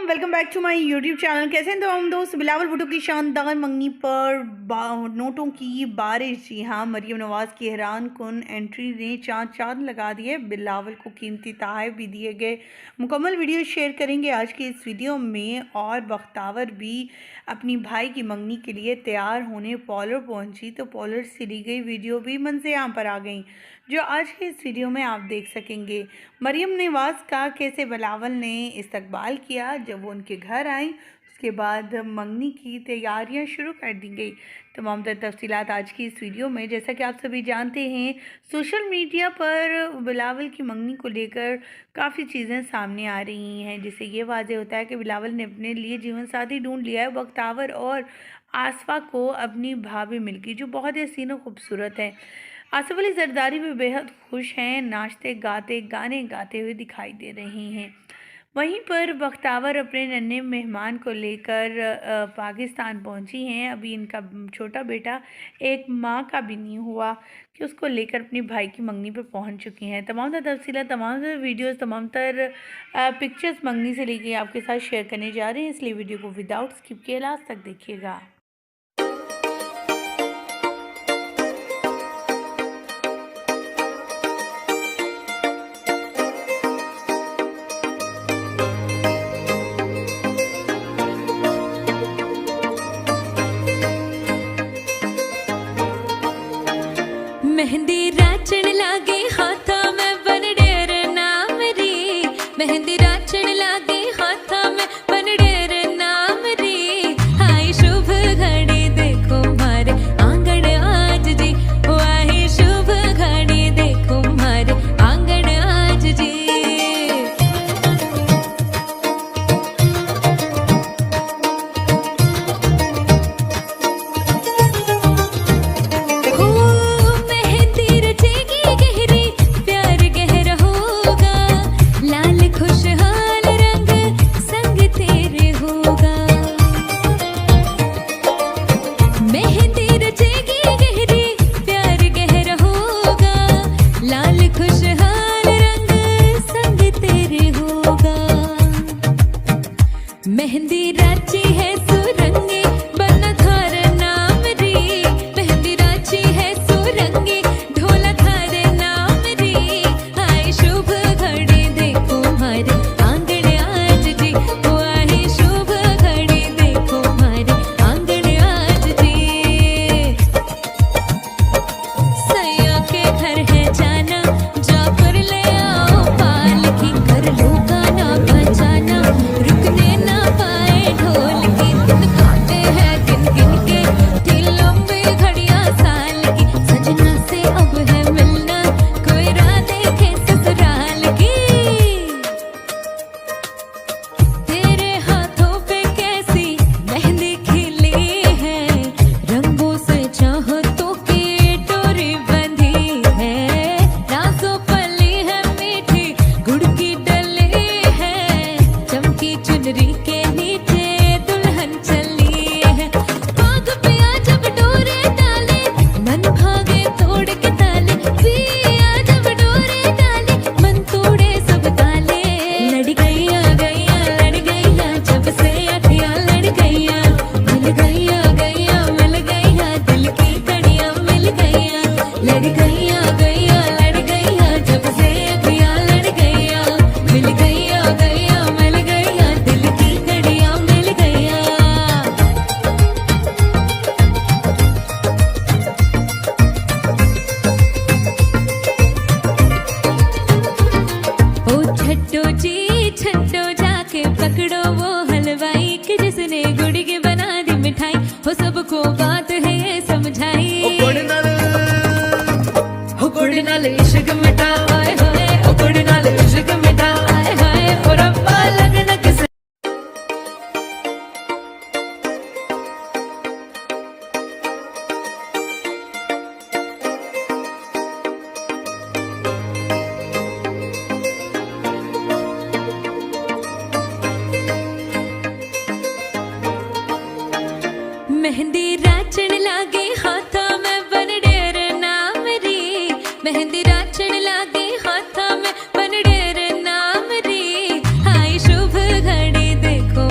Welcome back to my YouTube channel. कैसे हैं तो हम दोस्त। बिलावल भुट्टो की शानदार मंगनी पर नोटों की बारिश। जी हाँ, मरियम नवाज़ की हैरान कुन एंट्री ने चांद लगा दिए। बिलावल को कीमती तोहफे भी दिए गए। मुकम्मल वीडियो शेयर करेंगे आज की इस वीडियो में। और बख्तावर भी अपनी भाई की मंगनी के लिए तैयार होने पॉलर पहुंची, तो पॉलर से ली गई वीडियो भी मंज़े-आम पर आ गई, जो आज के इस वीडियो में आप देख सकेंगे। मरियम नवाज़ का कैसे बिलावल ने इस्तकबाल किया जब वो उनके घर आई, उसके बाद मंगनी की तैयारियां शुरू कर दी गई। तमाम तर तफसीलात आज की इस वीडियो में। जैसा कि आप सभी जानते हैं, सोशल मीडिया पर बिलावल की मंगनी को लेकर काफ़ी चीज़ें सामने आ रही हैं, जिससे ये वाज़ेह होता है कि बिलावल ने अपने लिए जीवन साथी ढूंढ लिया है। बख्तावर और आसफ़ा को अपनी भाभी मिल गई, जो बहुत ही हसीन और खूबसूरत है। आसिफ अली जरदारी भी बेहद खुश हैं, नाचते गाते गाने गाते हुए दिखाई दे रहे हैं। वहीं पर बख्तावर अपने नन्हे मेहमान को लेकर पाकिस्तान पहुंची हैं। अभी इनका छोटा बेटा एक माह का भी नहीं हुआ कि उसको लेकर अपनी भाई की मंगनी पर पहुंच चुकी हैं। तमाम तर तफसीलात, तमाम तर वीडियोस, तमाम तर पिक्चर्स मंगनी से लेके आपके साथ शेयर करने जा रहे हैं, इसलिए वीडियो को विदाउट स्किप किए लास्ट तक देखिएगा। मेहंदी राचण लागे हाथा में बन डेर नाम री। मेहंदी राचण लागे हाथा में बन डेर नाम री। हाय शुभ घड़ी देखो मारे आंगन आज जी। वाही शुभ घड़ी देखो मारे आंगन आज जी। मेहंदी राची है सुरंगी बना थार नाम री। मेहंदी राची है सुरंगी ढोला थार नाम री। हाय शुभ घड़ी देखो मारे आंगन आज जी। वाही शुभ घड़ी देखो मारे आंगन आज जी। सैया के घर है जाना, जाकर ले आओ पालकी। कर लो गाना बजाना, रुकने ना पाए ढोल की। दिन खाते हैं गिन गिन के, थी लंबी घड़ियां साल की। सजना से अब है मिलना, कोई राह देखे ससुराल की। तेरे हाथों पे कैसी मेहंदी खिली है, रंगों से चाहतों की डोरी बंधी है। राज़ों पली है मीठी गुड़ की डली है, चमकी चुनरी के नीचे दुल्हन चली है। भाग पिया जब डोरे डाले, मन भागे तोड़ के ताले। पिया जब डोरे डाले, मन तोड़े सब ताले। लड़ गैया गैया लड़ गैया, जब से अखियां लड़ गैया। मिल गैया गैया मिल गैया, दिल की कड़ियां मिल गैया। लड़ गैया गैया लड़ गैया, जब से अखियां लड़ गैया। मिल गैया गैया मिल गैया, दिल की कड़ियां मिल गैया। ओ छट्टो जी छट्टो, जाके पकड़ो वो हलवाई कि जिसने गुड़ की बना दी मिठाई। हो सबको बात है ये समझाई। हो गुड़ नाल इश्क मिठा आए हाय। ओ गुड़ नाल इश्क मिठा आए हाय। ओ रब्बा लगना किस मेहंदी राचण लागे हाथा में बन डेर नाम री। मेहंदी राचण लागे हाथा में बन डेर नाम री। हाय शुभ घड़ी देखो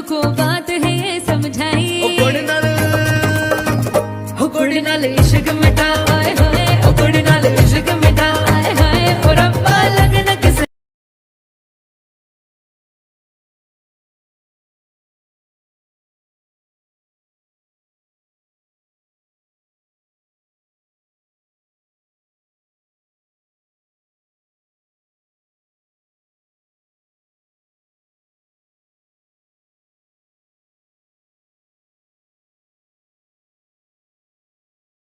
को बात